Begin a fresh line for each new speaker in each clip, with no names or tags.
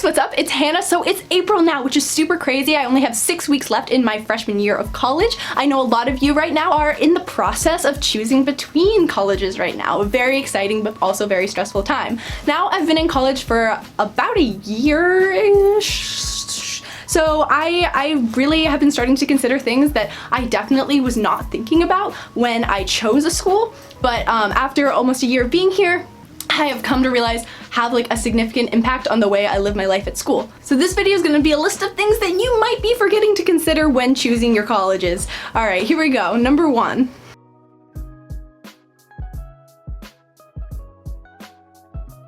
guys, what's up? It's Hannah. So it's April now, which is super crazy. I only have 6 weeks left in my freshman year of college. I know a lot of you right now are in the process of choosing between colleges right now. A very exciting but also very stressful time. Now I've been in college for about a year-ish. So I really have been starting to consider things that I definitely was not thinking about when I chose a school. But after almost a year of being here, I have come to realize have like a significant impact on the way I live my life at school. So this video is going to be a list of things that you might be forgetting to consider when choosing your colleges. All right, here we go. Number 1.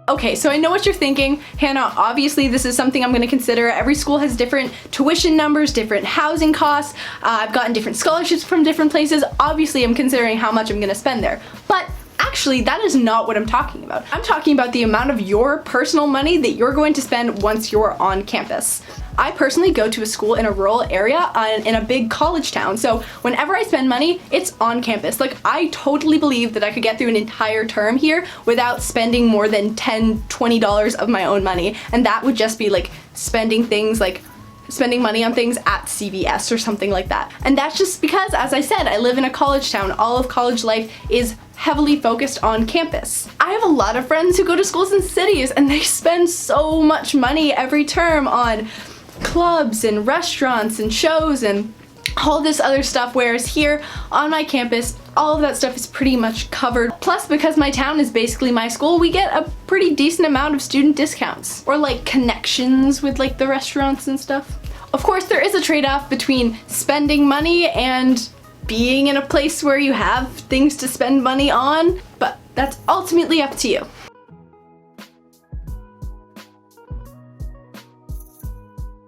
Okay, so I know what you're thinking. Hannah, obviously this is something I'm going to consider. Every school has different tuition numbers, different housing costs. I've gotten different scholarships from different places. Obviously I'm considering how much I'm going to spend there. But actually, that is not what I'm talking about. I'm talking about the amount of your personal money that you're going to spend once you're on campus. I personally go to a school in a rural area in a big college town, so whenever I spend money, it's on campus. Like, I totally believe that I could get through an entire term here without spending more than $10, $20 of my own money, and that would just be like spending money on things at CVS or something like that. And that's just because, as I said, I live in a college town. All of college life is heavily focused on campus. I have a lot of friends who go to schools in cities and they spend so much money every term on clubs and restaurants and shows and all this other stuff, whereas here on my campus, all of that stuff is pretty much covered. Plus, because my town is basically my school, we get a pretty decent amount of student discounts or like connections with like the restaurants and stuff. Of course, there is a trade-off between spending money and being in a place where you have things to spend money on, but that's ultimately up to you.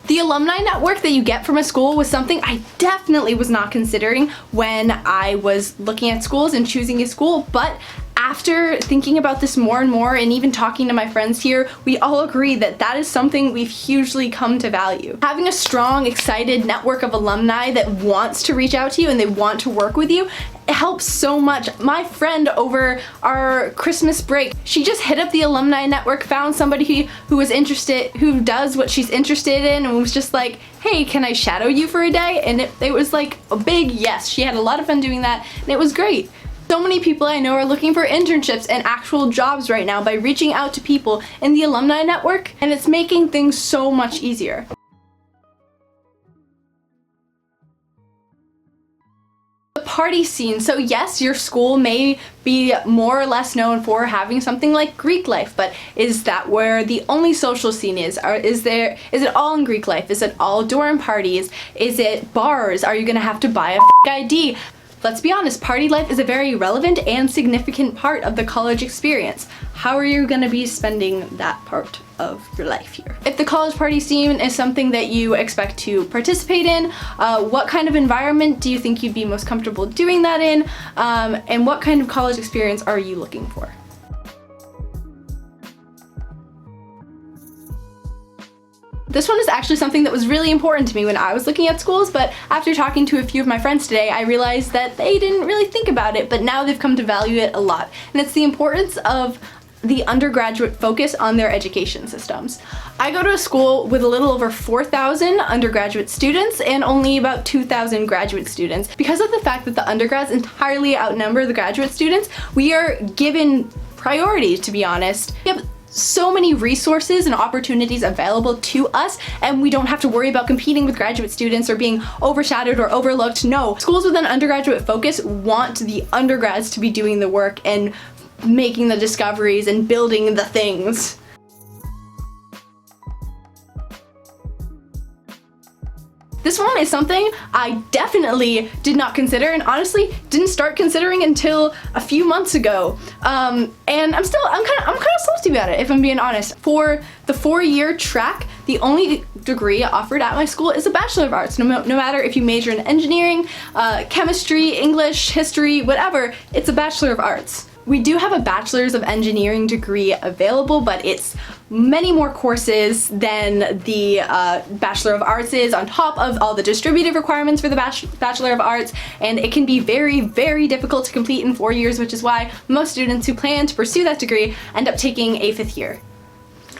The alumni network that you get from a school was something I definitely was not considering when I was looking at schools and choosing a school, but after thinking about this more and more and even talking to my friends here, we all agree that that is something we've hugely come to value. Having a strong, excited network of alumni that wants to reach out to you and they want to work with you, it helps so much. My friend over our Christmas break, she just hit up the alumni network, found somebody who was interested, who does what she's interested in, and was just like, hey, can I shadow you for a day? And it was like a big yes. She had a lot of fun doing that, and it was great. So many people I know are looking for internships and actual jobs right now by reaching out to people in the alumni network, and it's making things so much easier. The party scene. So yes, your school may be more or less known for having something like Greek life, but is that where the only social scene is? Or is it all in Greek life? Is it all dorm parties? Is it bars? Are you gonna have to buy a ID? Let's be honest, party life is a very relevant and significant part of the college experience. How are you gonna be spending that part of your life here? If the college party scene is something that you expect to participate in, what kind of environment do you think you'd be most comfortable doing that in? And what kind of college experience are you looking for? This one is actually something that was really important to me when I was looking at schools, but after talking to a few of my friends today, I realized that they didn't really think about it, but now they've come to value it a lot. And it's the importance of the undergraduate focus on their education systems. I go to a school with a little over 4,000 undergraduate students and only about 2,000 graduate students. Because of the fact that the undergrads entirely outnumber the graduate students, we are given priority, to be honest. We have so many resources and opportunities available to us, and we don't have to worry about competing with graduate students or being overshadowed or overlooked. No, schools with an undergraduate focus want the undergrads to be doing the work and making the discoveries and building the things. This one is something I definitely did not consider, and honestly didn't start considering until a few months ago. And I'm kind of salty about it, if I'm being honest. For the 4-year track, the only degree offered at my school is a Bachelor of Arts. No matter if you major in engineering, chemistry, English, history, whatever, it's a Bachelor of Arts. We do have a Bachelor's of Engineering degree available, but it's many more courses than the Bachelor of Arts is, on top of all the distributive requirements for the Bachelor of Arts, and it can be very, very difficult to complete in 4 years, which is why most students who plan to pursue that degree end up taking a 5th year.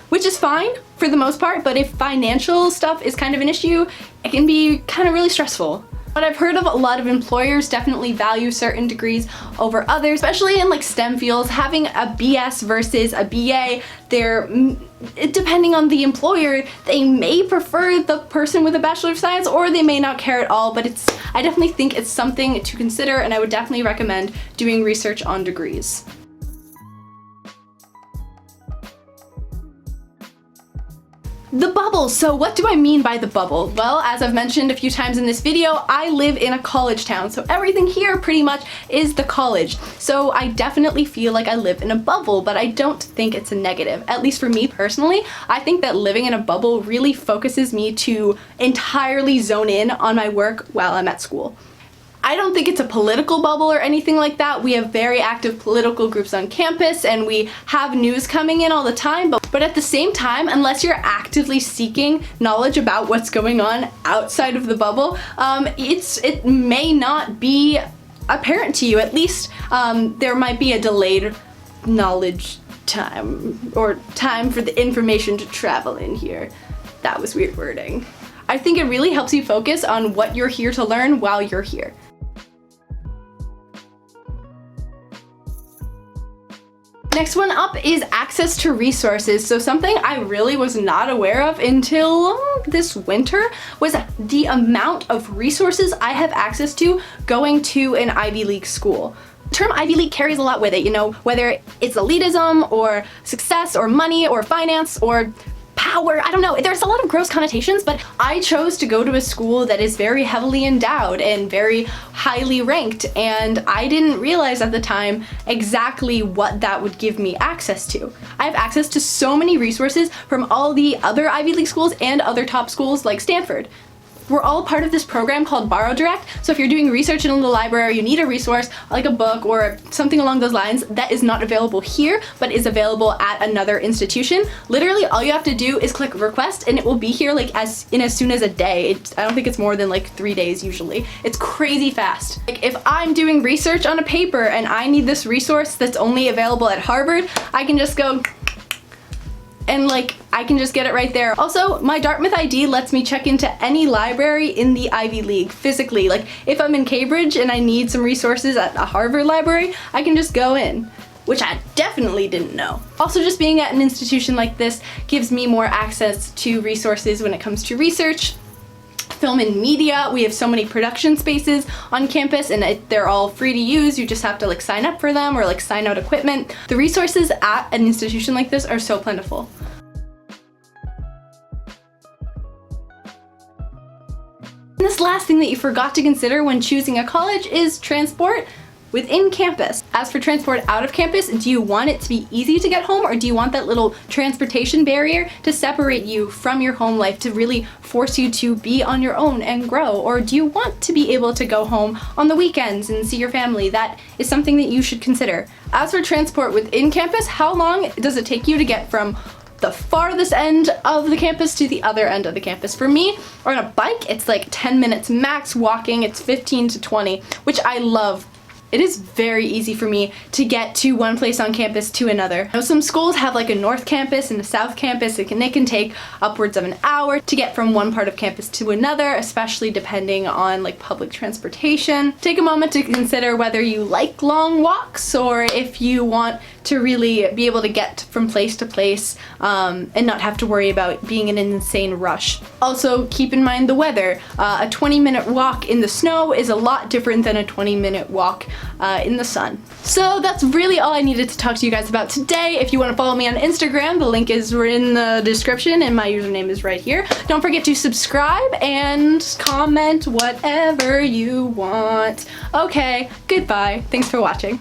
which is fine for the most part, but if financial stuff is kind of an issue, it can be kind of really stressful. But I've heard of a lot of employers definitely value certain degrees over others, especially in like STEM fields. Having a BS versus a BA, depending on the employer, they may prefer the person with a Bachelor of Science, or they may not care at all, but I definitely think it's something to consider, and I would definitely recommend doing research on degrees. The bubble. So what do I mean by the bubble? Well, as I've mentioned a few times in this video, I live in a college town, so everything here pretty much is the college. So I definitely feel like I live in a bubble, but I don't think it's a negative. At least for me personally, I think that living in a bubble really focuses me to entirely zone in on my work while I'm at school. I don't think it's a political bubble or anything like that. We have very active political groups on campus, and we have news coming in all the time, but at the same time, unless you're actively seeking knowledge about what's going on outside of the bubble, it may not be apparent to you. At least there might be a delayed knowledge time, or time for the information to travel in here. That was weird wording. I think it really helps you focus on what you're here to learn while you're here. Next one up is access to resources. So something I really was not aware of until this winter was the amount of resources I have access to going to an Ivy League school. The term Ivy League carries a lot with it, you know, whether it's elitism or success or money or finance or power, I don't know. There's a lot of gross connotations, but I chose to go to a school that is very heavily endowed and very highly ranked, and I didn't realize at the time exactly what that would give me access to. I have access to so many resources from all the other Ivy League schools and other top schools like Stanford. We're all part of this program called Borrow Direct, so if you're doing research in the library, you need a resource like a book or something along those lines that is not available here but is available at another institution. Literally all you have to do is click request and it will be here like as soon as a day. I don't think it's more than like 3 days usually. It's crazy fast. Like if I'm doing research on a paper and I need this resource that's only available at Harvard, I can just go and like I can just get it right there. Also, my Dartmouth ID lets me check into any library in the Ivy League physically. Like if I'm in Cambridge and I need some resources at a Harvard library, I can just go in, which I definitely didn't know. Also, just being at an institution like this gives me more access to resources when it comes to research, film and media. We have so many production spaces on campus and they're all free to use. You just have to like sign up for them or like sign out equipment. The resources at an institution like this are so plentiful. And this last thing that you forgot to consider when choosing a college is transport within campus. As for transport out of campus, do you want it to be easy to get home, or do you want that little transportation barrier to separate you from your home life, to really force you to be on your own and grow? Or do you want to be able to go home on the weekends and see your family? That is something that you should consider. As for transport within campus, how long does it take you to get from the farthest end of the campus to the other end of the campus? For me, on a bike, it's like 10 minutes max. Walking, it's 15 to 20, which I love. It is very easy for me to get to one place on campus to another. Now, some schools have like a north campus and a south campus. They can take upwards of an hour to get from one part of campus to another, especially depending on like public transportation. Take a moment to consider whether you like long walks or if you want to really be able to get from place to place and not have to worry about being in an insane rush. Also, keep in mind the weather. A 20-minute walk in the snow is a lot different than a 20-minute walk in the sun. So that's really all I needed to talk to you guys about today. If you want to follow me on Instagram, the link is in the description and my username is right here. Don't forget to subscribe and comment whatever you want. Okay, goodbye. Thanks for watching.